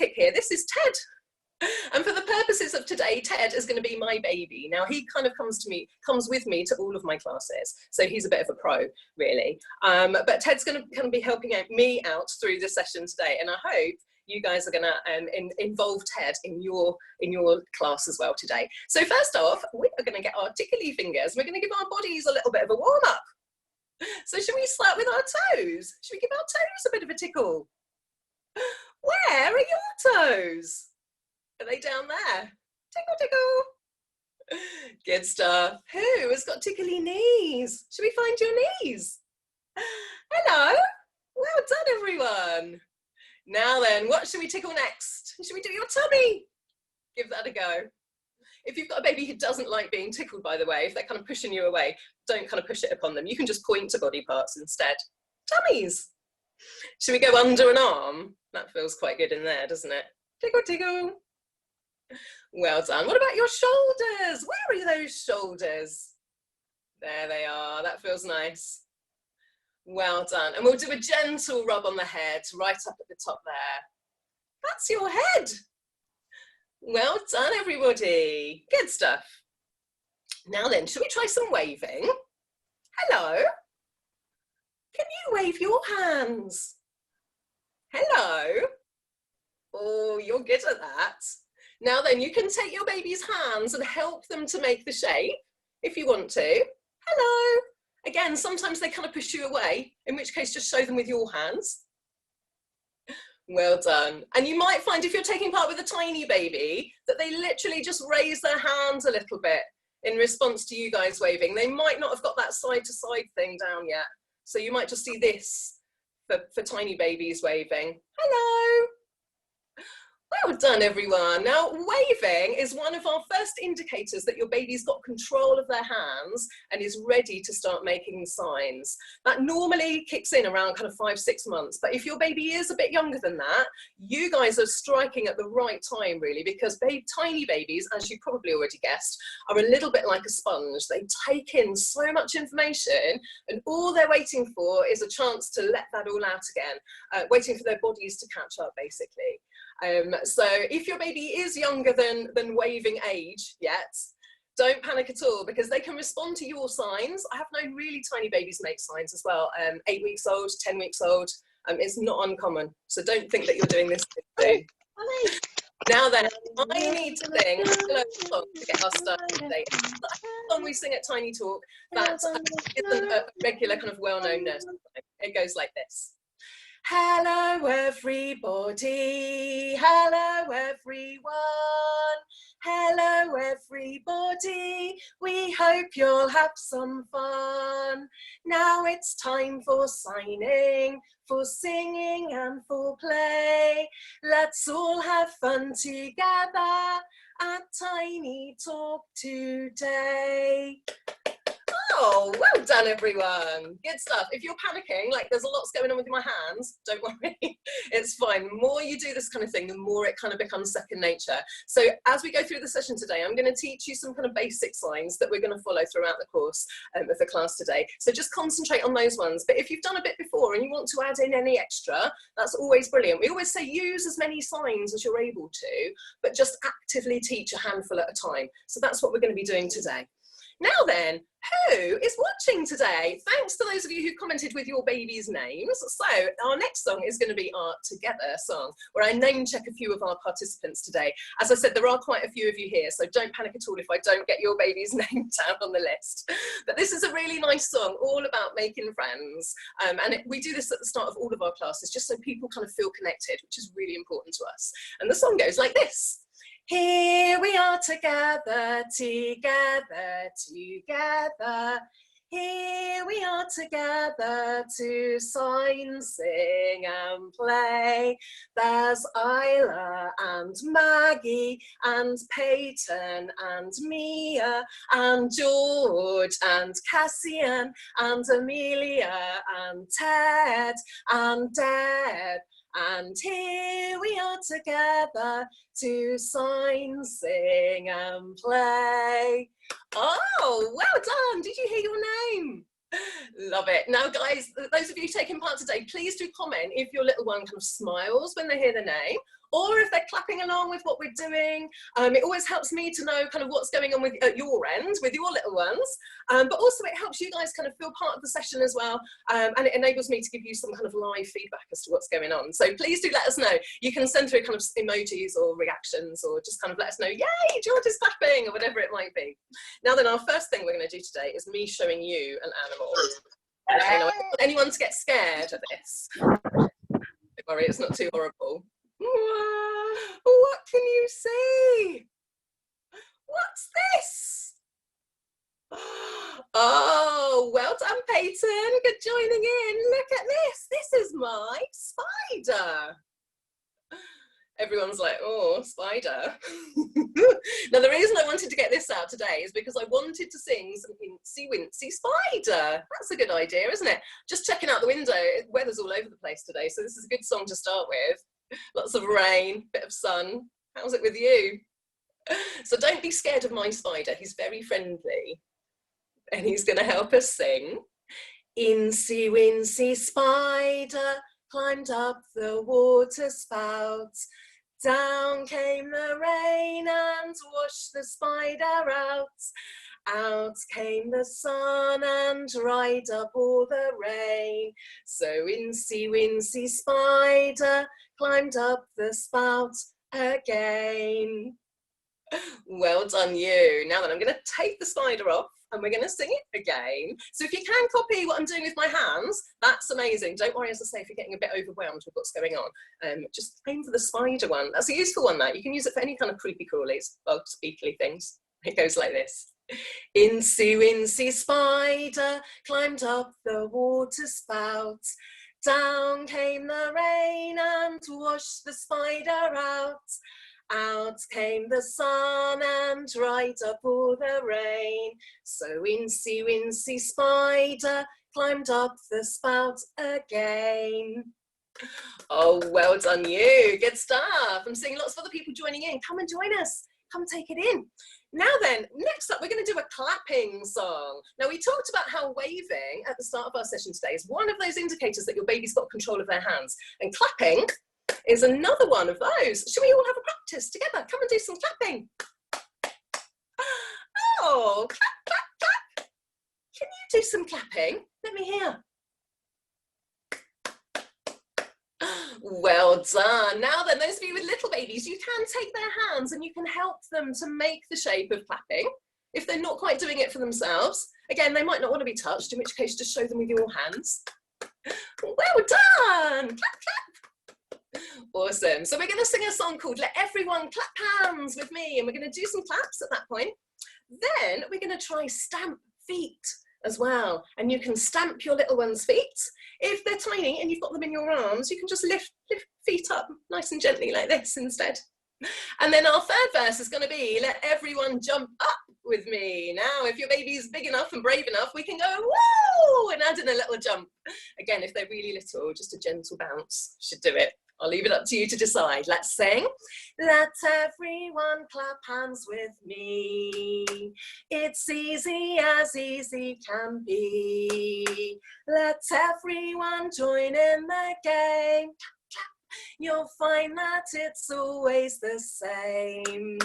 sidekick here. This is Ted. And for the purposes of today, Ted is going to be my baby. Now, he kind of comes with me to all of my classes. So he's a bit of a pro, really. But Ted's going to kind of be helping me out through the session today. And I hope you guys are going to involve Ted in your class as well today. So first off, we are going to get our tickly fingers. We're going to give our bodies a little bit of a warm up. So should we start with our toes? Should we give our toes a bit of a tickle? Where are your toes? Are they down there? Tickle, tickle. Good stuff. Who has got tickly knees? Should we find your knees? Hello. Well done, everyone. Now then, what should we tickle next? Should we do your tummy? Give that a go. If you've got a baby who doesn't like being tickled, by the way, if they're kind of pushing you away, don't kind of push it upon them. You can just point to body parts instead. Tummies. Should we go under an arm? That feels quite good in there, doesn't it? Tickle, tickle. Well done. What about your shoulders? Where are those shoulders? There they are. That feels nice. Well done. And we'll do a gentle rub on the head right up at the top there. That's your head. Well done, everybody. Good stuff. Now then, shall we try some waving? Hello. Can you wave your hands? Hello. Oh, you're good at that. Now then, you can take your baby's hands and help them to make the shape if you want to. Hello. Again, sometimes they kind of push you away, in which case just show them with your hands. Well done. And you might find if you're taking part with a tiny baby that they literally just raise their hands a little bit in response to you guys waving. They might not have got that side to side thing down yet. So you might just see this for tiny babies waving. Hello. Well done, everyone. Now, waving is one of our first indicators that your baby's got control of their hands and is ready to start making signs. That normally kicks in around kind of 5-6 months. But if your baby is a bit younger than that, you guys are striking at the right time, really, because tiny babies, as you probably already guessed, are a little bit like a sponge. They take in so much information, and all they're waiting for is a chance to let that all out again, waiting for their bodies to catch up, basically. So if your baby is younger than waving age yet, don't panic at all, because they can respond to your signs. I have known really tiny babies make signs as well, 8 weeks old, 10 weeks old. It's not uncommon, so don't think that you're doing this thing. Now then, I need to sing a song to get us started today. It's a song we sing at Tiny Talk that isn't a regular kind of well-known nursery song. It goes like this. Hello everybody, hello everyone, hello everybody, we hope you'll have some fun. Now it's time for signing, for singing and for play. Let's all have fun together at Tiny Talk today. Oh, well done, everyone. Good stuff. If you're panicking, like there's a lot going on with my hands, don't worry. It's fine. The more you do this kind of thing, the more it kind of becomes second nature. So as we go through the session today, I'm going to teach you some kind of basic signs that we're going to follow throughout the course of the class today. So just concentrate on those ones. But if you've done a bit before and you want to add in any extra, that's always brilliant. We always say use as many signs as you're able to, but just actively teach a handful at a time. So that's what we're going to be doing today. Now then, who is watching today? Thanks to those of you who commented with your baby's names. So our next song is going to be our Together song, where I name check a few of our participants today. As I said, there are quite a few of you here, so don't panic at all if I don't get your baby's name down on the list. But this is a really nice song, all about making friends. We do this at the start of all of our classes, just so people kind of feel connected, which is really important to us. And the song goes like this. Here we are together, together, together. Here we are together to sign, sing and play. There's Isla and Maggie and Peyton and Mia and George and Cassian and Amelia and Ted and Deb. And here we are together to sign, sing and play. Oh, well done. Did you hear your name? Love it. Now, guys, those of you taking part today, please do comment if your little one kind of smiles when they hear the name, or if they're clapping along with what we're doing. It always helps me to know kind of what's going on at your end with your little ones, but also it helps you guys kind of feel part of the session as well, and it enables me to give you some kind of live feedback as to what's going on. So please do let us know. You can send through kind of emojis or reactions, or just kind of let us know, yay, George is clapping, or whatever it might be. Now then, our first thing we're going to do today is me showing you an animal. I don't want anyone to get scared of this. Don't worry, it's not too horrible. What can you see? What's this? Oh, well done, Peyton. Good joining in. Look at this. This is my spider. Everyone's like, oh, spider. Now, the reason I wanted to get this out today is because I wanted to sing some Incy Wincy Spider. That's a good idea, isn't it? Just checking out the window, weather's all over the place today, so this is a good song to start with. Lots of rain, bit of sun. How's it with you? So don't be scared of my spider. He's very friendly, and he's going to help us sing. Incy Wincy Spider climbed up the water spout. Down came the rain and washed the spider out. Out came the sun and dried up all the rain. So Incy Wincy Spider climbed up the spout again. Well done you. Now then, I'm going to take the spider off and we're going to sing it again. So if you can copy what I'm doing with my hands, that's amazing. Don't worry, as I say, if you're getting a bit overwhelmed with what's going on, just aim for the spider one. That's a useful one, that. You can use it for any kind of creepy crawlies, bugs, beetly things. It goes like this. Incy Wincy Spider climbed up the water spout. Down came the rain and washed the spider out. Out came the sun and dried up all the rain. So Incy Wincy Spider climbed up the spout again. Oh, well done you. Good stuff. I'm seeing lots of other people joining in. Come and join us. Come take it in. Now then, next up, we're going to do a clapping song. Now, we talked about how waving at the start of our session today is one of those indicators that your baby's got control of their hands. And clapping is another one of those. Shall we all have a practice together? Come and do some clapping. Oh, clap, clap, clap. Can you do some clapping? Let me hear. Well done. Now then, those of you with little babies, you can take their hands and you can help them to make the shape of clapping if they're not quite doing it for themselves. Again, they might not want to be touched, in which case just show them with your hands. Well done. Clap, clap. Awesome. So we're going to sing a song called Let Everyone Clap Hands with me, and we're going to do some claps at that point. Then we're going to try stamp feet as well, and you can stamp your little one's feet. If they're tiny and you've got them in your arms, you can just lift feet up nice and gently like this instead. And then our third verse is going to be let everyone jump up with me. Now, if your baby's big enough and brave enough, we can go woo and add in a little jump. Again, if they're really little, just a gentle bounce should do it. I'll leave it up to you to decide. Let's sing. Let everyone clap hands with me. It's easy as easy can be. Let everyone join in the game. You'll find that it's always the same.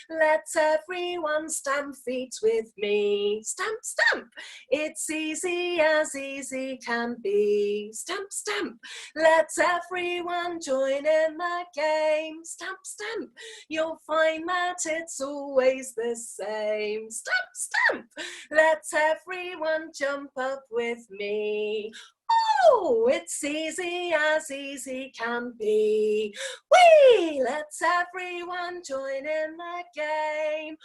Let everyone stamp feet with me. Stamp, stamp. It's easy as easy can be. Stamp, stamp. Let everyone join in the game. Stamp, stamp. You'll find that it's always the same. Stamp, stamp. Let everyone jump up with me. Oh, it's easy as easy can be. Whee! Let's everyone join in the game.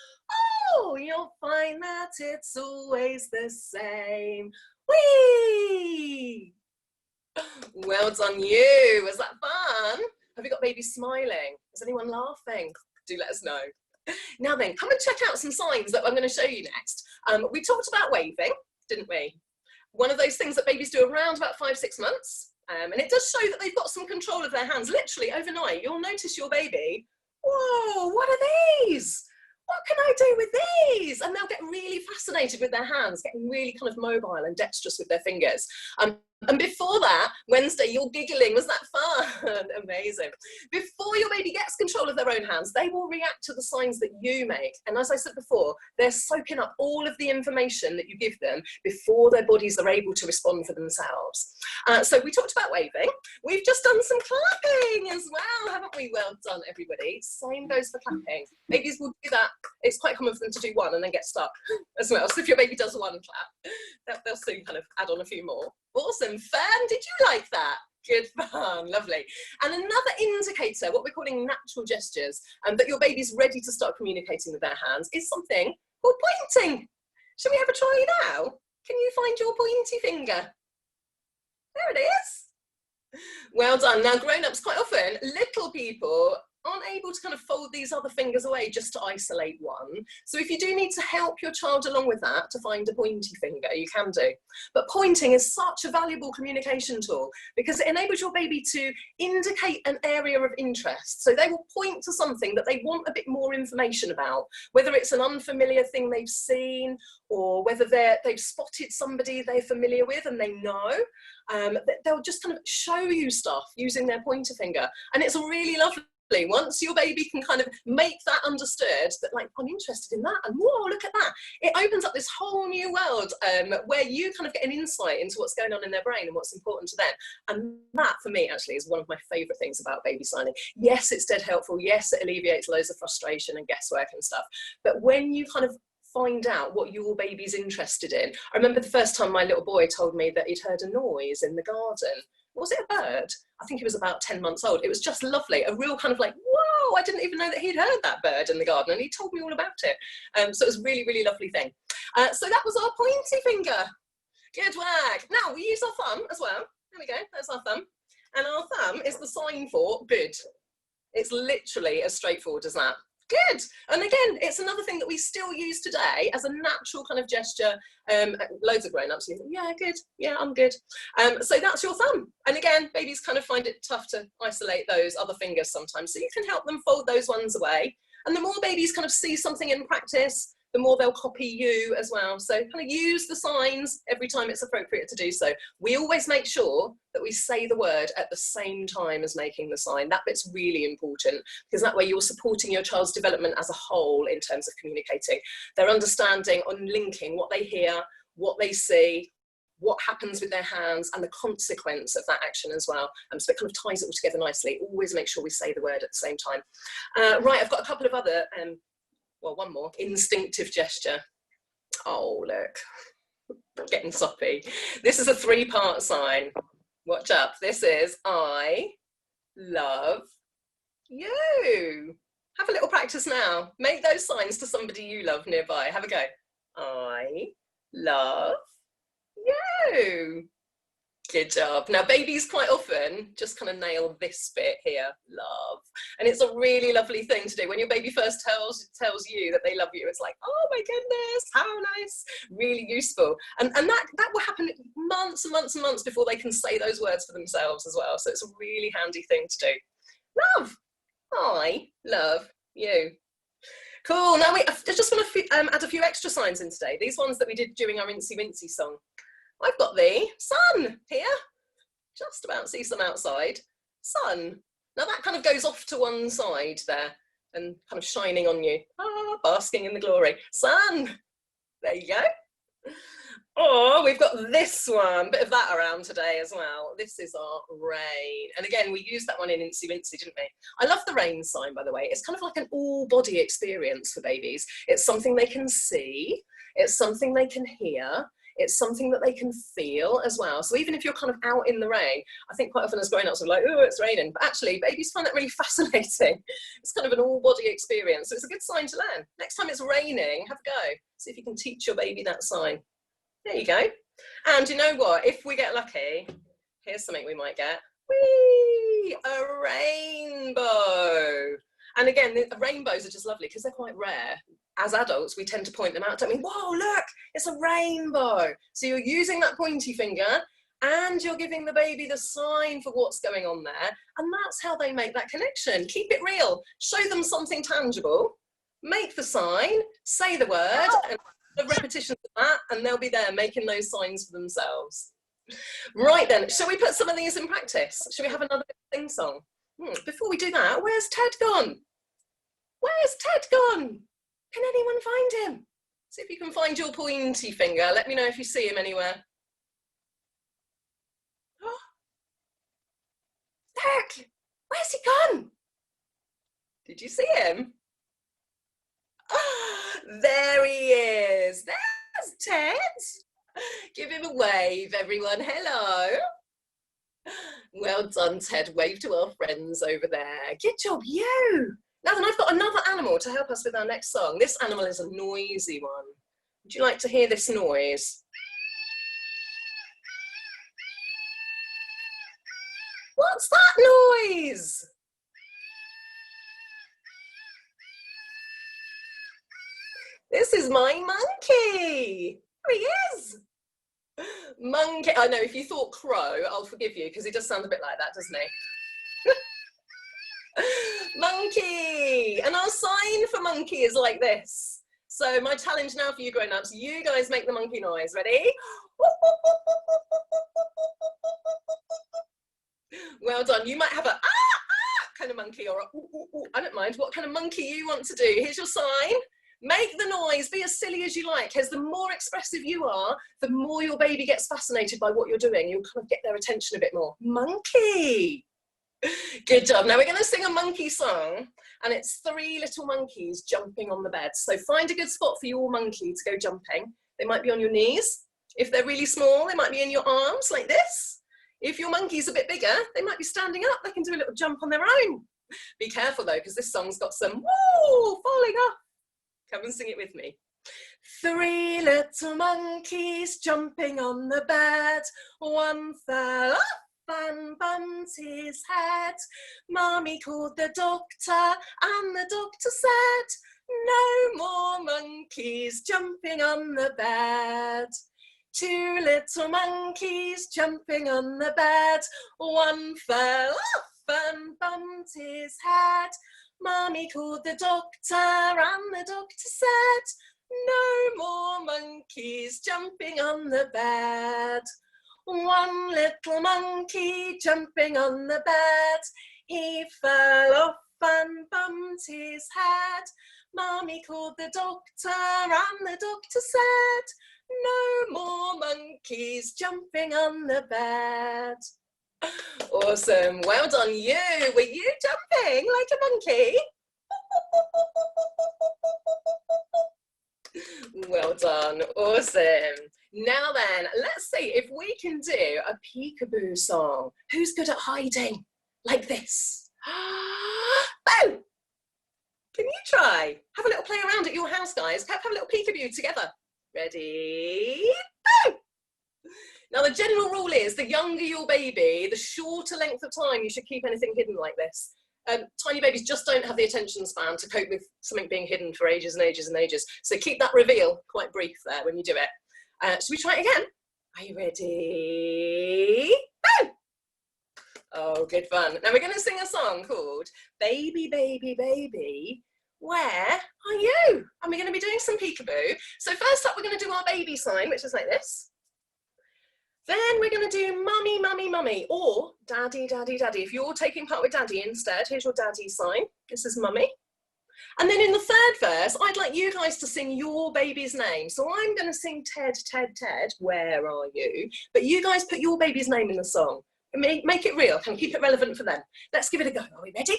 Oh, you'll find that it's always the same. Whee! Well done you. Was that fun? Have you got babies smiling? Is anyone laughing? Do let us know. Now then, come and check out some signs that I'm going to show you next. We talked about waving, didn't we? One of those things that babies do around about 5-6 months. And it does show that they've got some control of their hands. Literally overnight, you'll notice your baby, whoa, what are these? What can I do with these? And they'll get really fascinated with their hands, getting really kind of mobile and dexterous with their fingers. And before that, Wednesday, you're giggling. Was that fun? Amazing. Before your baby gets control of their own hands, they will react to the signs that you make. And as I said before, they're soaking up all of the information that you give them before their bodies are able to respond for themselves. So we talked about waving. We've just done some clapping as well, haven't we? Well done, everybody. Same goes for clapping. Babies will do that. It's quite common for them to do one and then get stuck as well. So if your baby does one clap, they'll soon kind of add on a few more. Awesome. Fern, did you like that? Good fun. Lovely. And another indicator, what we're calling natural gestures, and that your baby's ready to start communicating with their hands, is something called pointing. Shall we have a try now? Can you find your pointy finger? There it is. Well done. Now, grown-ups, quite often, little people aren't able to kind of fold these other fingers away just to isolate one. So if you do need to help your child along with that to find a pointy finger, you can do. But pointing is such a valuable communication tool because it enables your baby to indicate an area of interest. So they will point to something that they want a bit more information about, whether it's an unfamiliar thing they've seen or whether they've spotted somebody they're familiar with and they know. They'll just kind of show you stuff using their pointer finger. And it's really lovely. Once your baby can kind of make that understood, that like, I'm interested in that, and whoa, look at that. It opens up this whole new world where you kind of get an insight into what's going on in their brain and what's important to them. And that, for me, actually, is one of my favourite things about baby signing. Yes, it's dead helpful. Yes, it alleviates loads of frustration and guesswork and stuff. But when you kind of find out what your baby's interested in. I remember the first time my little boy told me that he'd heard a noise in the garden. Was it a bird? I think he was about 10 months old. It was just lovely, a real kind of like, whoa, I didn't even know that he'd heard that bird in the garden, and he told me all about it. So it was a really, really lovely thing. So that was our pointy finger. Good work. Now we use our thumb as well. There we go, that's our thumb. And our thumb is the sign for good. It's literally as straightforward as that. Good. And again, it's another thing that we still use today as a natural kind of gesture. Loads of grown-ups, yeah, good, yeah, I'm good. So that's your thumb. And again, babies kind of find it tough to isolate those other fingers sometimes. So you can help them fold those ones away. And the more babies kind of see something in practice, the more they'll copy you as well. So kind of use the signs every time it's appropriate to do so. We always make sure that we say the word at the same time as making the sign. That bit's really important because that way you're supporting your child's development as a whole in terms of communicating. Their understanding on linking what they hear, what they see, what happens with their hands and the consequence of that action as well. So it kind of ties it all together nicely. Always make sure we say the word at the same time. Right, I've got a couple of other well, one more, instinctive gesture. Oh, look, getting soppy. This is a 3-part sign. Watch up. This is I love you. Have a little practice now. Make those signs to somebody you love nearby. Have a go. I love you. Good job. Now, babies quite often just kind of nail this bit here, love. And it's a really lovely thing to do. When your baby first tells you that they love you, it's like, oh my goodness, how nice, really useful. And that will happen months and months and months before they can say those words for themselves as well. So it's a really handy thing to do. Love. I love you. Cool. Now, I just want to add a few extra signs in today. These ones that we did during our Incy Wincy song. I've got the sun here, just about see some outside, sun. Now that kind of goes off to one side there and kind of shining on you, basking in the glory. Sun, there you go. Oh, we've got this one, bit of that around today as well. This is our rain. And again, we used that one in Incy Wincy, didn't we? I love the rain sign, by the way. It's kind of like an all body experience for babies. It's something they can see. It's something they can hear. It's something that they can feel as well. So even if you're kind of out in the rain, I think quite often as grown-ups we're like, oh, it's raining. But actually, babies find that really fascinating. It's kind of an all-body experience. So it's a good sign to learn. Next time it's raining, have a go. See if you can teach your baby that sign. There you go. And you know what? If we get lucky, here's something we might get. Whee! A rainbow. And again, the rainbows are just lovely because they're quite rare. As adults, we tend to point them out, don't we? Whoa, look, it's a rainbow. So you're using that pointy finger and you're giving the baby the sign for what's going on there. And that's how they make that connection. Keep it real. Show them something tangible. Make the sign, say the word, and the repetition of that, and they'll be there making those signs for themselves. Right then, shall we put some of these in practice? Shall we have another sing song? Before we do that, where's Ted gone? Where's Ted gone? Can anyone find him? See if you can find your pointy finger. Let me know if you see him anywhere. Oh, Derek, where's he gone? Did you see him? Oh, there he is. There's Ted. Give him a wave, everyone. Hello. Well done, Ted. Wave to our friends over there. Good job, you. Now then, I've got another animal to help us with our next song. This animal is a noisy one. Would you like to hear this noise? What's that noise? This is my monkey. There he is. Monkey. I know, if you thought crow, I'll forgive you because he does sound a bit like that, doesn't he? Monkey. And our sign for monkey is like this. So my challenge now for you grown-ups, you guys make the monkey noise. Ready? Well done. You might have a kind of monkey or a I don't mind what kind of monkey you want to do. Here's your sign. Make the noise, be as silly as you like, because the more expressive you are, the more your baby gets fascinated by what you're doing. You'll kind of get their attention a bit more. Monkey. Good job. Now we're going to sing a monkey song, and it's 3 little monkeys jumping on the bed. So find a good spot for your monkey to go jumping. They might be on your knees. If they're really small, they might be in your arms like this. If your monkey's a bit bigger, they might be standing up. They can do a little jump on their own. Be careful though, because this song's got some woo falling off. Come and sing it with me. 3 little monkeys jumping on the bed. One fell off and bumped his head. Mommy called the doctor and the doctor said, no more monkeys jumping on the bed. 2 little monkeys jumping on the bed. One fell off and bumped his head. Mommy called the doctor and the doctor said, no more monkeys jumping on the bed. 1 little monkey jumping on the bed. He fell off and bumped his head. Mommy called the doctor and the doctor said, no more monkeys jumping on the bed. Awesome. Well done, you. Were you jumping like a monkey? Well done. Awesome. Now then, let's see if we can do a peekaboo song. Who's good at hiding? Like this. Boo! Can you try? Have a little play around at your house, guys. Have a little peekaboo together. Ready? Boo! Now, the general rule is the younger your baby, the shorter length of time you should keep anything hidden like this. Tiny babies just don't have the attention span to cope with something being hidden for ages and ages and ages. So keep that reveal quite brief there when you do it. Should we try it again? Are you ready? Boo! Oh, good fun. Now we're going to sing a song called Baby, Baby, Baby, Where Are You? And we're going to be doing some peekaboo. So first up, we're going to do our baby sign, which is like this. Then we're going to do mummy, mummy, mummy, or daddy, daddy, daddy. If you're taking part with daddy instead, here's your daddy sign. This is mummy. And then in the 3rd verse, I'd like you guys to sing your baby's name. So I'm going to sing Ted, Ted, Ted, where are you? But you guys put your baby's name in the song. Make it real, and keep it relevant for them. Let's give it a go. Are we ready?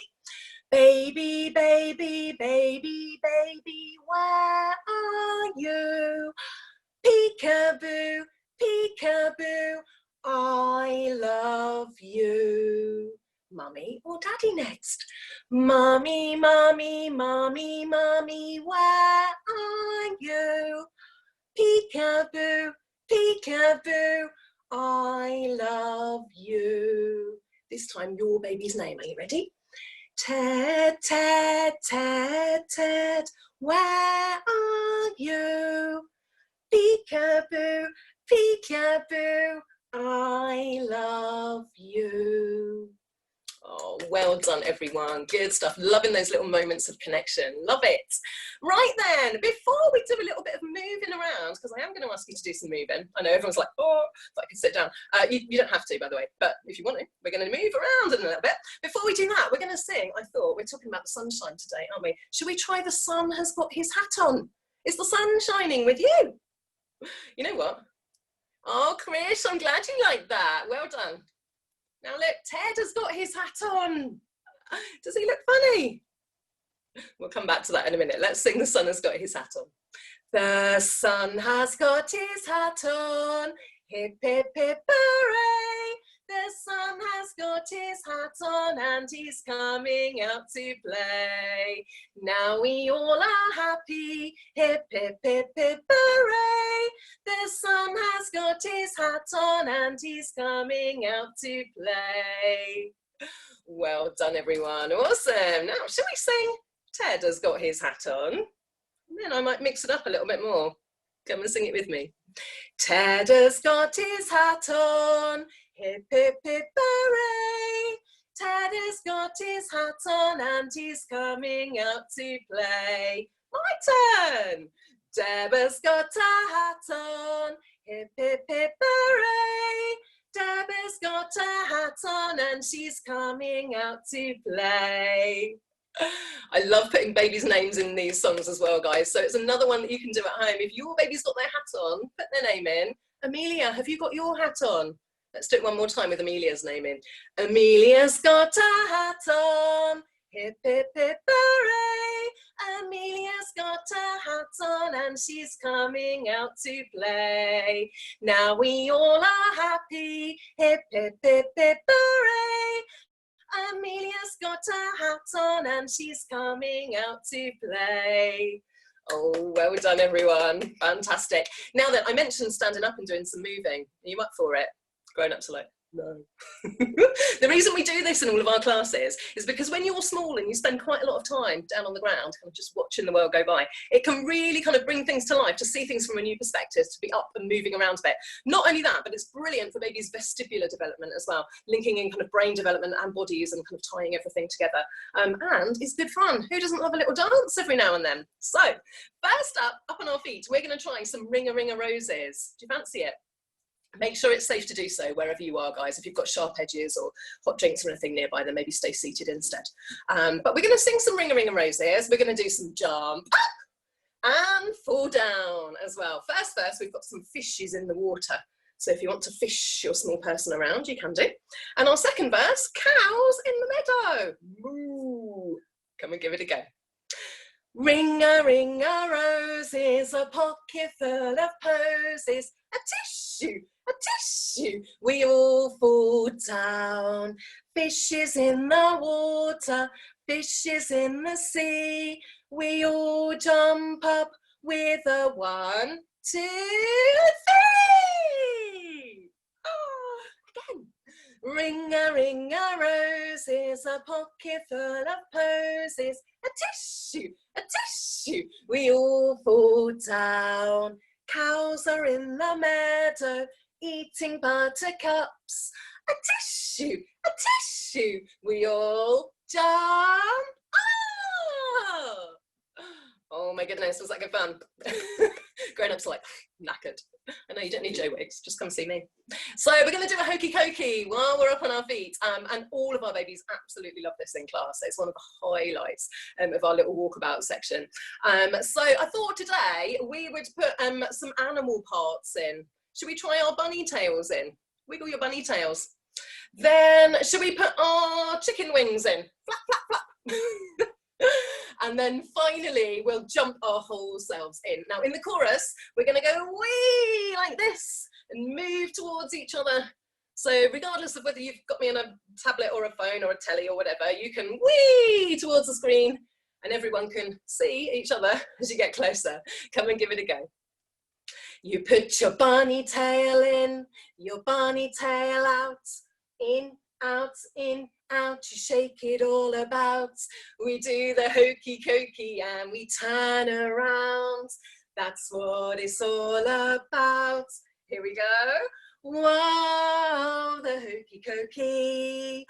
Baby, baby, baby, baby, where are you? Peekaboo, peekaboo, I love you. Mummy or daddy next? Mummy, mummy, mummy, mummy, where are you? Peekaboo, peekaboo, I love you. This time your baby's name. Are you ready? Ted, Ted, Ted, Ted, where are you? Peekaboo, peekaboo, I love you. Oh, Well done, everyone. Good stuff. Loving those little moments of connection. Love it. Right then, before we do a little bit of moving around, because I am going to ask you to do some moving. I know everyone's like, oh, if I could sit down. You don't have to, by the way, but if you want to, we're going to move around in a little bit. Before we do that, we're going to sing. I thought we're talking about the sunshine today, aren't we? Should we try The Sun Has Got His Hat On? Is the sun shining with you? You know what? Oh, Chris, I'm glad you like that. Well done. Now look, Ted has got his hat on. Does he look funny? We'll come back to that in a minute. Let's sing The Sun Has Got His Hat On. The sun has got his hat on. Hip, hip, hip, hooray. The sun has got his hat on and he's coming out to play. Now we all are happy. Hip, hip, hip, hip, hooray. The sun has got his hat on and he's coming out to play. Well done, everyone. Awesome. Now, shall we sing Ted Has Got His Hat On? And then I might mix it up a little bit more. Come and sing it with me. Ted has got his hat on. Hip, hip, hip, hooray. Ted has got his hat on and he's coming out to play. My turn. Deb has got a hat on. Hip, hip, hip, hooray. Deb has got a hat on and she's coming out to play. I love putting babies' names in these songs as well, guys. So it's another one that you can do at home. If your baby's got their hat on, put their name in. Amelia, have you got your hat on? Let's do it one more time with Amelia's name in. Amelia's got a hat on. Hip, hip, hip, hooray. Amelia's got a hat on and she's coming out to play. Now we all are happy. Hip, hip, hip, hip, hooray. Amelia's got a hat on and she's coming out to play. Oh, well done, everyone. Fantastic. Now then, I mentioned standing up and doing some moving. Are you up for it? Grown-ups are like, no. The reason we do this in all of our classes is because when you're small and you spend quite a lot of time down on the ground, kind of just watching the world go by, it can really kind of bring things to life, to see things from a new perspective, to be up and moving around a bit. Not only that, but it's brilliant for babies' vestibular development as well, linking in kind of brain development and bodies and kind of tying everything together. And it's good fun. Who doesn't love a little dance every now and then? So, first up on our feet, we're going to try some Ring-a-Ring-a Roses. Do you fancy it? Make sure it's safe to do so wherever you are, guys. If you've got sharp edges or hot drinks or anything nearby, then maybe stay seated instead. But we're going to sing some Ring-a-Ring-a Roses. We're going to do some jump up and fall down as well. First, we've got some fishes in the water. So if you want to fish your small person around, you can do. And our second verse, cows in the meadow. Moo. Come and give it a go. Ring-a-ring-a roses, a pocket full of posies, a tissue, we all fall down. Fishes in the water, fishes in the sea, we all jump up with a 1, 2, 3. Oh, again. Ring-a-ring-a roses, a pocket full of posies, a tissue, we all fall down. Cows are in the meadow, eating buttercups, a tissue, we all jump up. Oh my goodness, was that good fun? Grown-ups are like, knackered. I know you don't need Joe Wicks, just come see me. So we're going to do a hokey cokey while we're up on our feet. And all of our babies absolutely love this in class. It's one of the highlights of our little walkabout section. So I thought today we would put some animal parts in. Should we try our bunny tails in? Wiggle your bunny tails. Then should we put our chicken wings in? Flap, flap, flap. And then finally, we'll jump our whole selves in. Now, in the chorus, we're going to go wee like this and move towards each other. So regardless of whether you've got me on a tablet or a phone or a telly or whatever, you can wee towards the screen and everyone can see each other as you get closer. Come and give it a go. You put your bunny tail in, your bunny tail out, in, out, you shake it all about. We do the hokey cokey and we turn around. That's what it's all about. Here we go. Whoa, the hokey cokey.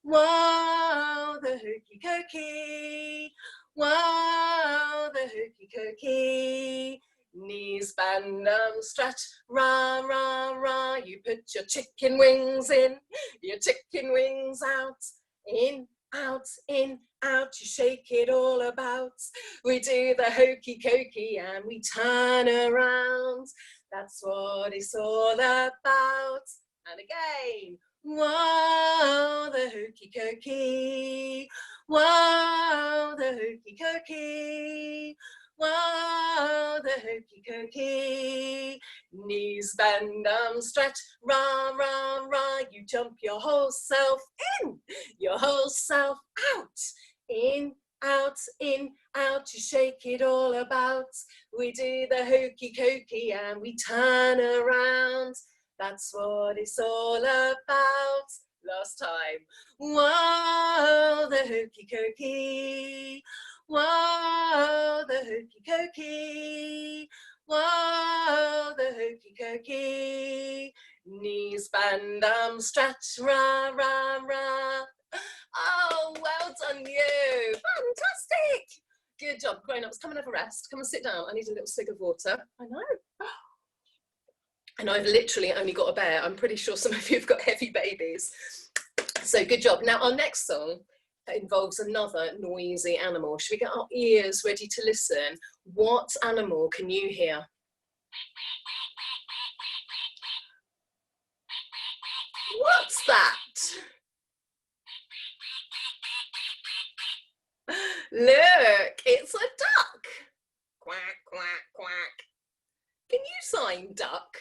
Whoa, the hokey cokey. Whoa, the hokey cokey. Knees bend, stretch, rah, rah, rah. You put your chicken wings in, your chicken wings out, in, out, in, out. You shake it all about. We do the hokey cokey and we turn around. That's what it's all about. And again. Whoa, the hokey cokey. Whoa, the hokey cokey. Whoa, the hokey cokey. Knees bend, stretch, rah, rah, rah. You jump your whole self in, your whole self out. In, out, in, out. You shake it all about. We do the hokey cokey and we turn around. That's what it's all about. Last time. Whoa, the hokey cokey. Whoa, the hokey cokey. Whoa, the hokey cokey. Knees bend, stretch, rah, rah, rah. Oh, well done you. Fantastic. Good job, grown-ups. Come and have a rest. Come and sit down. I need a little swig of water. I know. And I've literally only got a bear. I'm pretty sure some of you have got heavy babies. So good job. Now our next song involves another noisy animal. Should we get our ears ready to listen? What animal can you hear? What's that? Look, it's a duck. Quack, quack, quack. Can you sign duck?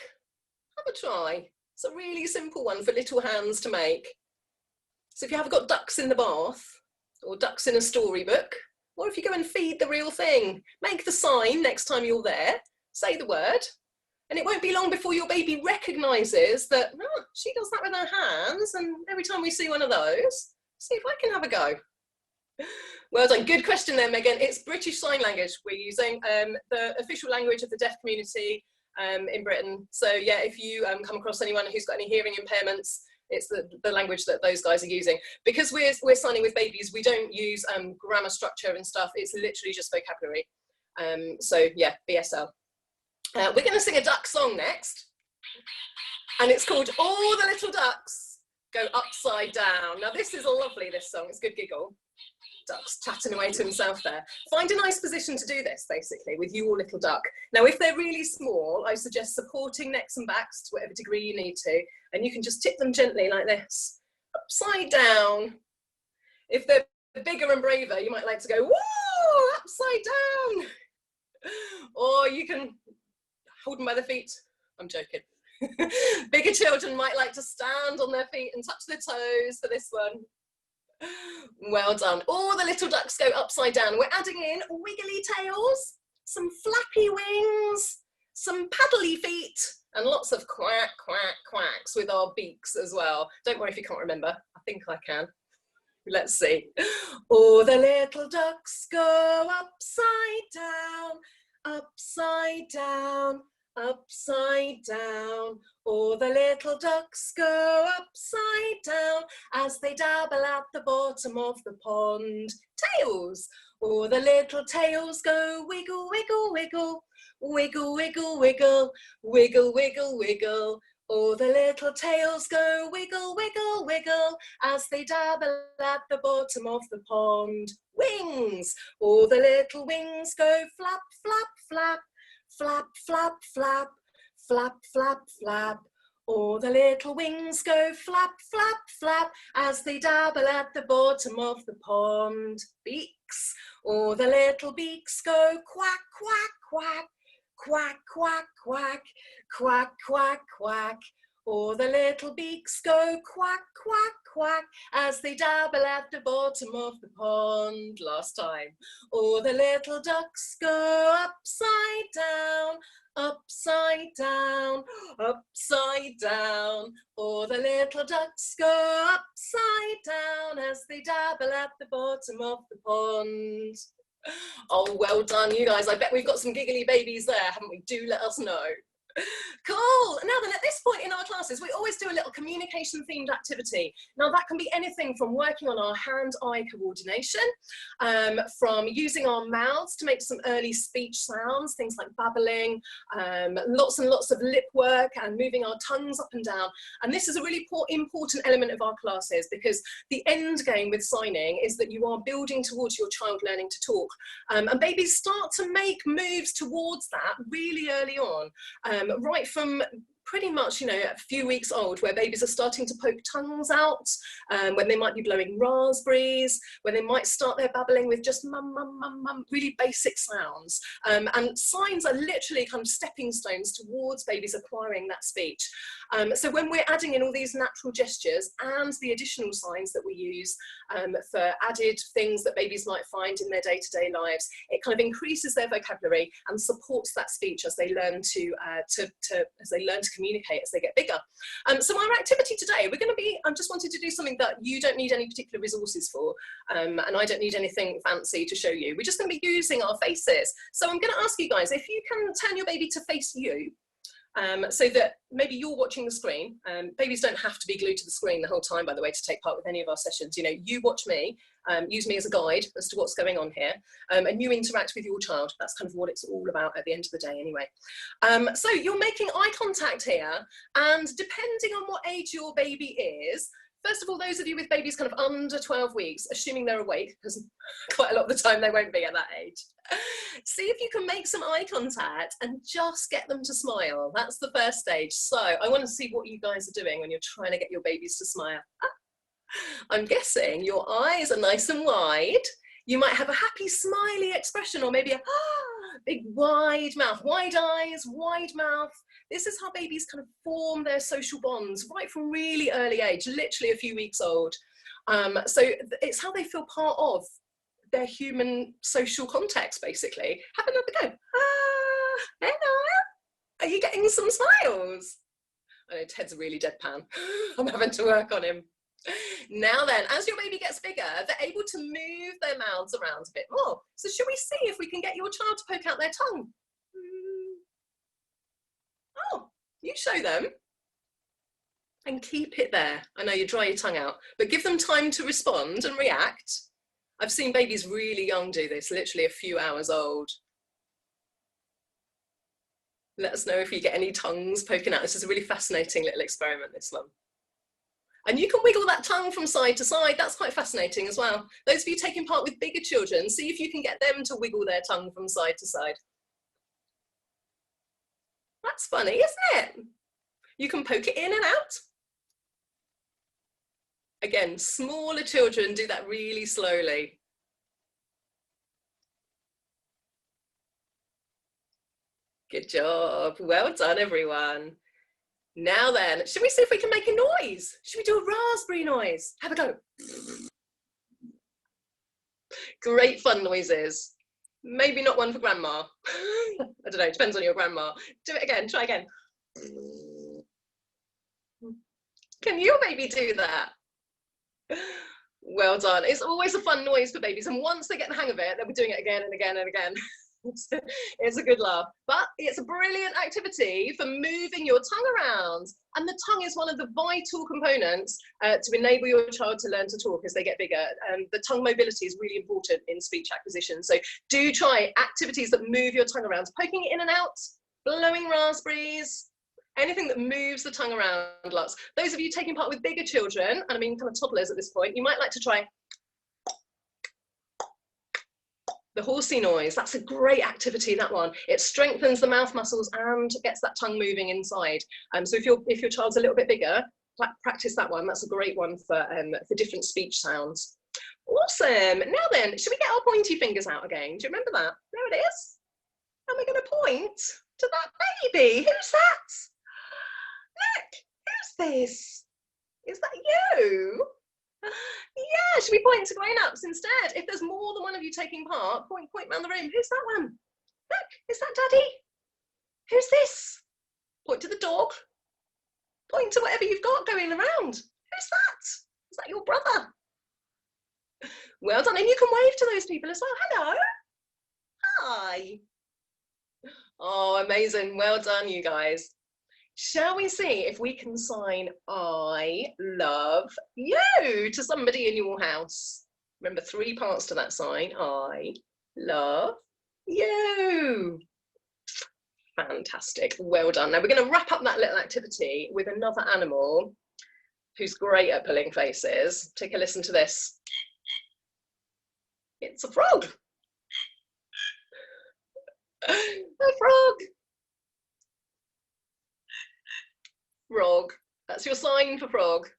Have a try. It's a really simple one for little hands to make. So if you have got ducks in the bath, or ducks in a storybook, or if you go and feed the real thing, make the sign next time you're there, say the word, and it won't be long before your baby recognises that, oh, she does that with her hands, and every time we see one of those, see if I can have a go. Well done, good question there, Megan. It's British Sign Language we're using, the official language of the deaf community in Britain. So yeah, if you come across anyone who's got any hearing impairments, it's the language that those guys are using. Because we're signing with babies, we don't use grammar structure and stuff. It's literally just vocabulary. So yeah, BSL. We're going to sing a duck song next, and it's called All the Little Ducks Go Upside Down. Now this is lovely, this song. It's a good giggle. Duck's chatting away to himself there. Find a nice position to do this, basically, with your little duck. Now, if they're really small, I suggest supporting necks and backs to whatever degree you need to, and you can just tip them gently like this, upside down. If they're bigger and braver, you might like to go, whoa, upside down. Or you can hold them by the feet. I'm joking. Bigger children might like to stand on their feet and touch their toes for this one. Well done. All the little ducks go upside down. We're adding in wiggly tails, some flappy wings, some paddly feet, and lots of quack, quack, quacks with our beaks as well. Don't worry if you can't remember. I think I can. Let's see. All the little ducks go upside down, upside down, upside down. All the little ducks go upside down as they dabble at the bottom of the pond. Tails. All the little tails go wiggle, wiggle, wiggle, wiggle, wiggle, wiggle, wiggle, wiggle, wiggle. All the little tails go wiggle, wiggle, wiggle as they dabble at the bottom of the pond. Wings. All the little wings go flap, flap, flap, flap, flap, flap, flap, flap, flap. All the little wings go flap, flap, flap as they dabble at the bottom of the pond. Beaks. All the little beaks go quack, quack, quack, quack, quack, quack, quack, quack, quack. All the little beaks go quack, quack, quack as they dabble at the bottom of the pond. Last time. All the little ducks go upside down, upside down, upside down. All the little ducks go upside down as they dabble at the bottom of the pond. Oh, well done, you guys. I bet we've got some giggly babies there, haven't we? Do let us know. Cool. Now then, at this point in our classes, we always do a little communication themed activity. Now that can be anything from working on our hand-eye coordination, from using our mouths to make some early speech sounds, things like babbling, lots and lots of lip work and moving our tongues up and down. And this is a really important element of our classes, because the end game with signing is that you are building towards your child learning to talk. And babies start to make moves towards that really early on. Right from pretty much, you know, a few weeks old, where babies are starting to poke tongues out, when they might be blowing raspberries, when they might start their babbling with just mum, mum, mum, mum, really basic sounds. And signs are literally kind of stepping stones towards babies acquiring that speech. So when we're adding in all these natural gestures and the additional signs that we use for added things that babies might find in their day-to-day lives, it kind of increases their vocabulary and supports that speech as they learn to communicate as they get bigger. So our activity today, I just wanted to do something that you don't need any particular resources for, and I don't need anything fancy to show you. We're just going to be using our faces. So I'm going to ask you guys if you can turn your baby to face you, so that maybe you're watching the screen. Babies don't have to be glued to the screen the whole time, by the way, to take part with any of our sessions. You know, you watch me, use me as a guide as to what's going on here, and you interact with your child. That's kind of what it's all about at the end of the day anyway. So you're making eye contact here, and depending on what age your baby is, first of all, those of you with babies kind of under 12 weeks, assuming they're awake, because quite a lot of the time they won't be at that age, see if you can make some eye contact and just get them to smile. That's the first stage. So I want to see what you guys are doing when you're trying to get your babies to smile. I'm guessing your eyes are nice and wide. You might have a happy, smiley expression, or maybe a big, wide mouth, wide eyes, wide mouth. This is how babies kind of form their social bonds right from really early age, literally a few weeks old. So it's how they feel part of their human social context, basically. Have another go. Hello. Are you getting some smiles? I know Ted's really deadpan. I'm having to work on him. Now then, as your baby gets bigger, they're able to move their mouths around a bit more. So should we see if we can get your child to poke out their tongue? Oh, you show them. And keep it there. I know you dry your tongue out, but give them time to respond and react. I've seen babies really young do this, literally a few hours old. Let us know if you get any tongues poking out. This is a really fascinating little experiment, this one. And you can wiggle that tongue from side to side. That's quite fascinating as well. Those of you taking part with bigger children, see if you can get them to wiggle their tongue from side to side. That's funny, isn't it? You can poke it in and out. Again, smaller children do that really slowly. Good job. Well done, everyone. Now then, should we see if we can make a noise? Should we do a raspberry noise? Have a go. Great fun noises. Maybe not one for grandma. I don't know, it depends on your grandma. Do it again, try again. Can your baby do that? Well done. It's always a fun noise for babies, and once they get the hang of it, they'll be doing it again and again and again. It's a good laugh, but it's a brilliant activity for moving your tongue around, and the tongue is one of the vital components to enable your child to learn to talk as they get bigger. The tongue mobility is really important in speech acquisition, so do try activities that move your tongue around, poking it in and out, blowing raspberries, anything that moves the tongue around lots. Those of you taking part with bigger children, and I mean kind of toddlers at this point, you might like to try the horsey noise. That's a great activity, that one. It strengthens the mouth muscles and gets that tongue moving inside. So if your child's a little bit bigger, practice that one. That's a great one for different speech sounds. Awesome. Now then, should we get our pointy fingers out again? Do you remember that? There it is. And we're going to point to that baby. Who's that? Look, who's this? Is that you? Yeah, should we point to grown-ups instead? If there's more than one of you taking part, point around the room. Who's that one? Look, is that Daddy? Who's this? Point to the dog. Point to whatever you've got going around. Who's that? Is that your brother? Well done. And you can wave to those people as well. Hello. Hi. Oh, amazing. Well done, you guys. Shall we see if we can sign I love you to somebody in your house? Remember, 3 parts to that sign. I love you. Fantastic. Well done. Now we're going to wrap up that little activity with another animal who's great at pulling faces. Take a listen to this. It's a frog. A frog. Frog. That's your sign for frog.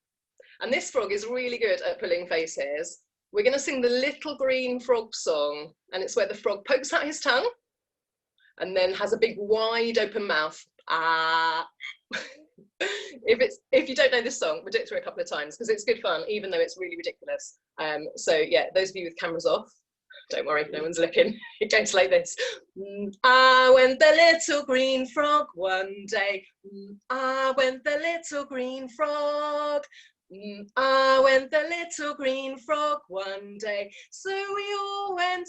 And this frog is really good at pulling faces. We're going to sing the Little Green Frog song, and it's where the frog pokes out his tongue and then has a big wide open mouth. Ah. If you don't know this song, we'll do it through a couple of times because it's good fun, even though it's really ridiculous. So yeah, those of you with cameras off, don't worry, no one's looking. It goes like this. I went the little green frog one day. I went the little green frog. I went the little green frog one day. So we all went,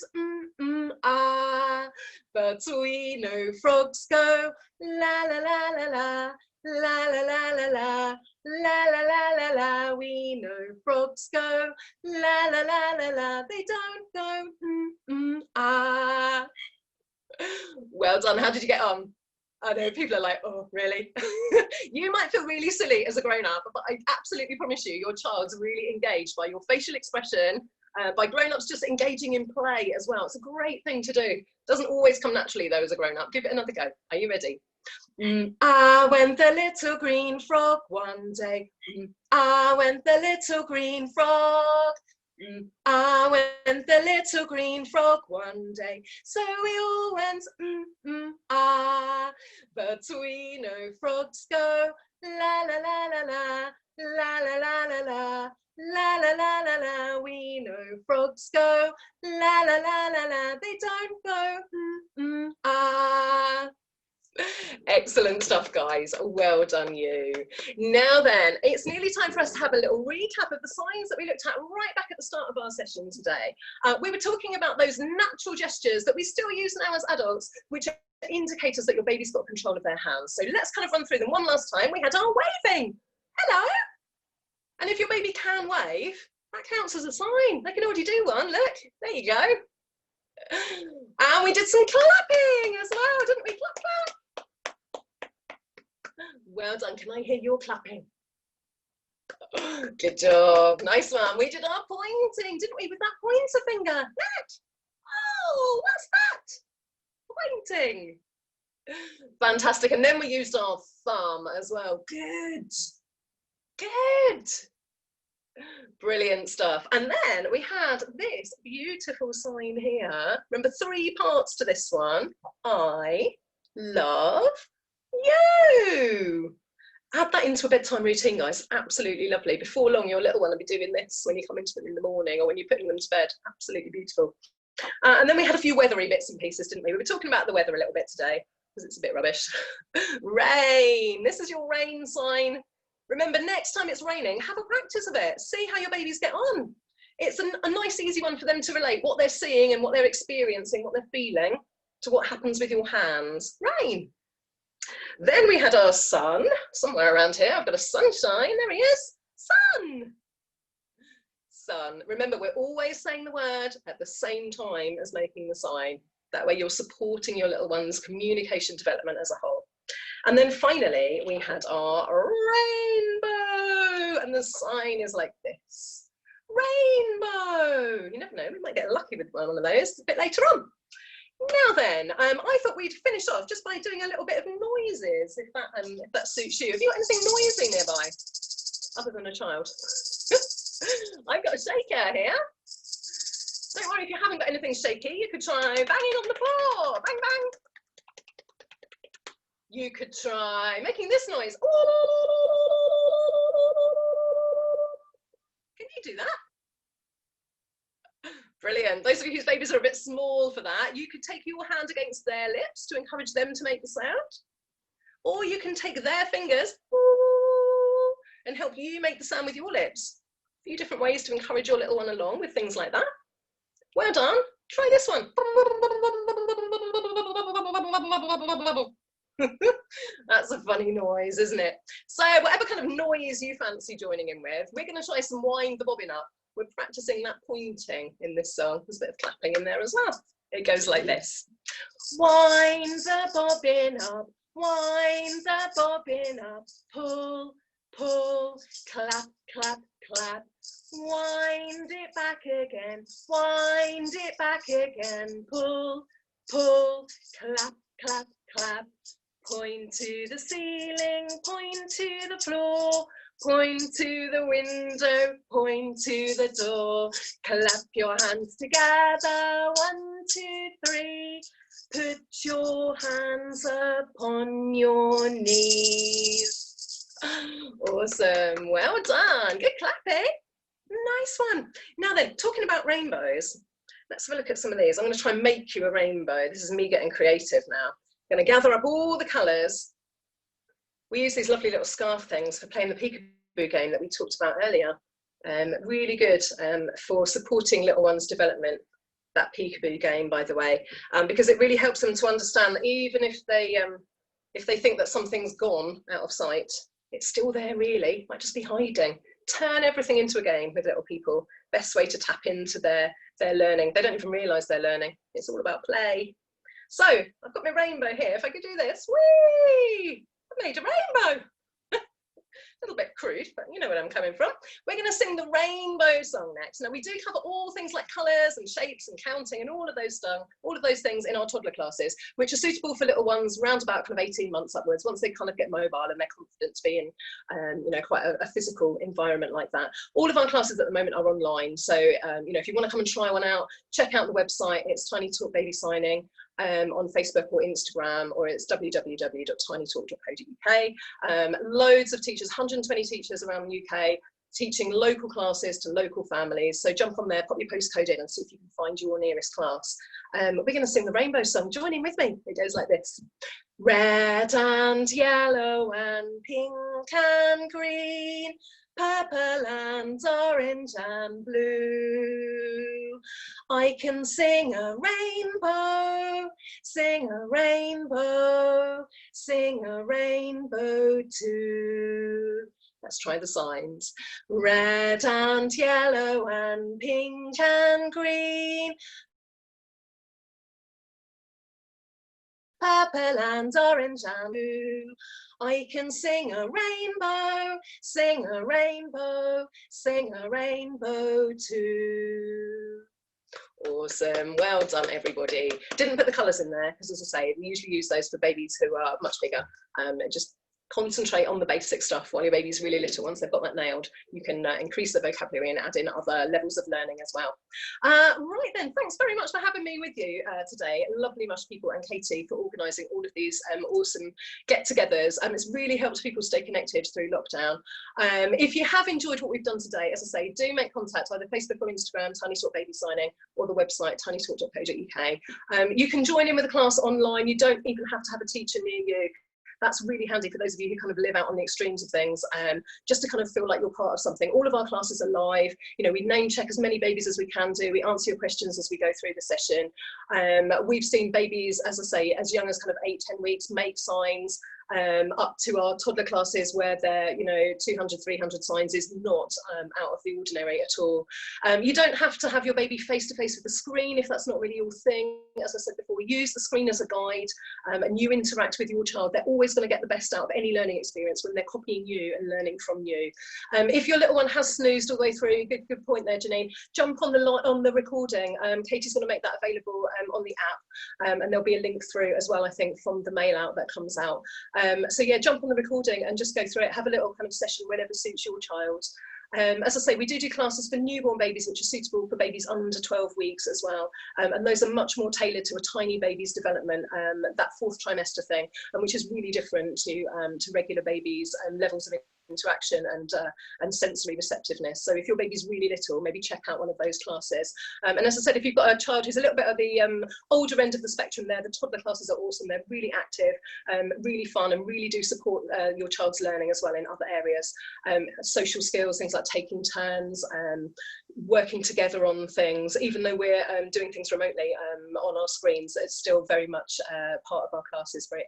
ah. But we know frogs go, la la la la la. La la la la la, la la la la la, we know frogs go, la la la la la, they don't go, ah. Well done, how did you get on? I know people are like, oh, really? You might feel really silly as a grown-up, but I absolutely promise you, your child's really engaged by your facial expression, by grown-ups just engaging in play as well. It's a great thing to do. Doesn't always come naturally though as a grown-up. Give it another go. Are you ready? I went the little green frog one day. I went the little green frog. I went the little green frog one day. So we all went, ah. But we know frogs go, la la la la la, la la la la la. La la la la la, we know frogs go, la la la la la, they don't go, ah. Excellent stuff, guys. Well done, you. Now then, it's nearly time for us to have a little recap of the signs that we looked at right back at the start of our session today. We were talking about those natural gestures that we still use now as adults, which are indicators that your baby's got control of their hands. So let's kind of run through them one last time. We had our waving. Hello. And if your baby can wave, that counts as a sign. They can already do one. Look, there you go. And we did some clapping as well, didn't we? Clap, clap. Well done. Can I hear your clapping? Good job. Nice one. We did our pointing, didn't we, with that pointer finger? Look. Oh, what's that? Pointing. Fantastic. And then we used our thumb as well. Good. Good. Brilliant stuff. And then we had this beautiful sign here. Remember, 3 parts to this one. I love you. Add that into a bedtime routine, guys. Absolutely lovely. Before long, your little one will be doing this when you come into them in the morning or when you're putting them to bed. Absolutely beautiful. And then we had a few weathery bits and pieces, didn't we? We were talking about the weather a little bit today because it's a bit rubbish. Rain. This is your rain sign. Remember, next time it's raining, have a practice of it. See how your babies get on. It's a nice, easy one for them to relate what they're seeing and what they're experiencing, what they're feeling, to what happens with your hands. Rain. Then we had our sun, somewhere around here. I've got a sunshine. There he is. Sun. Sun. Remember, we're always saying the word at the same time as making the sign. That way you're supporting your little one's communication development as a whole. And then finally, we had our rainbow. And the sign is like this. Rainbow. You never know, we might get lucky with one of those a bit later on. Now then, I thought we'd finish off just by doing a little bit of noises, if that suits you. Have you got anything noisy nearby, other than a child? I've got a shaker here. Don't worry if you haven't got anything shaky. You could try banging on the floor. Bang, bang. You could try making this noise. Can you do that? Brilliant. Those of you whose babies are a bit small for that, you could take your hand against their lips to encourage them to make the sound. Or you can take their fingers and help you make the sound with your lips. A few different ways to encourage your little one along with things like that. Well done. Try this one. That's a funny noise, isn't it? So whatever kind of noise you fancy joining in with, we're going to try some wind the bobbin up. We're practicing that pointing in this song. There's a bit of clapping in there as well. It goes like this. Wind the bobbin up, wind the bobbin up, pull, pull, clap, clap, clap. Wind it back again, wind it back again, pull, pull, clap, clap, clap. Point to the ceiling, point to the floor, point to the window, point to the door. Clap your hands together, 1, 2, 3. Put your hands upon your knees. Awesome, well done, good clapping. Nice one. Now then, talking about rainbows, let's have a look at some of these. I'm going to try and make you a rainbow. This is me getting creative now. I'm going to gather up all the colours. We use these lovely little scarf things for playing the peekaboo game that we talked about earlier. Really good for supporting little ones' development, that peekaboo game, by the way, because it really helps them to understand that even if they think that something's gone out of sight, it's still there really, might just be hiding. Turn everything into a game with little people. Best way to tap into their learning. They don't even realise they're learning. It's all about play. So I've got my rainbow here. If I could do this, whee! I made a rainbow. A little bit crude, but you know where I'm coming from. We're going to sing the rainbow song next. Now we do cover all things like colours and shapes and counting and all of those things in our toddler classes, which are suitable for little ones around about kind of 18 months upwards, once they kind of get mobile and they're confident to be in, you know, quite a physical environment like that. All of our classes at the moment are online, so you know, if you want to come and try one out, check out the website. It's TinyTalk Baby Signing. On Facebook or Instagram, or it's www.tinytalk.co.uk. Loads of teachers, 120 teachers around the UK, teaching local classes to local families. So jump on there, pop your postcode in and see if you can find your nearest class. We're going to sing the rainbow song. Join in with me. It goes like this. Red and yellow and pink and green, purple and orange and blue. I can sing a rainbow, sing a rainbow, sing a rainbow too. Let's try the signs. Red and yellow and pink and green, purple and orange and blue. I can sing a rainbow, sing a rainbow, sing a rainbow too. Awesome, well done everybody. Didn't put the colours in there because, as I say, we usually use those for babies who are much bigger. Just concentrate on the basic stuff while your baby's really little. Once they've got that nailed, you can increase the vocabulary and add in other levels of learning as well. Right then, thanks very much for having me with you today. Lovely Mush people and Katie for organising all of these awesome get-togethers. It's really helped people stay connected through lockdown. If you have enjoyed what we've done today, as I say, do make contact either Facebook or Instagram, TinyTalk Baby Signing, or the website tinytalk.co.uk. You can join in with a class online. You don't even have to have a teacher near you. That's really handy for those of you who kind of live out on the extremes of things, just to kind of feel like you're part of something. All of our classes are live. You know, we name check as many babies as we can do. We answer your questions as we go through the session. We've seen babies, as I say, as young as kind of 8, 10 weeks, make signs, up to our toddler classes where they're, you know, 200, 300 signs is not out of the ordinary at all. You don't have to have your baby face to face with the screen if that's not really your thing. As I said before, we use the screen as a guide, and you interact with your child. They're always going to get the best out of any learning experience when they're copying you and learning from you. If your little one has snoozed all the way through, good point there, Janine, jump on the recording. Katie's going to make that available on the app, and there'll be a link through as well, I think, from the mail out that comes out. So yeah, jump on the recording and just go through it, have a little kind of session whenever suits your child. As I say, we do classes for newborn babies, which are suitable for babies under 12 weeks as well. And those are much more tailored to a tiny baby's development, that 4th trimester thing, which is really different to regular babies and levels of interaction and sensory receptiveness. So if your baby's really little, maybe check out one of those classes. And as I said, if you've got a child who's a little bit at the older end of the spectrum there, the toddler classes are awesome. They're really active, really fun, and really do support your child's learning as well in other areas. Social skills, things like taking turns, working together on things. Even though we're doing things remotely on our screens, it's still very much part of our classes, very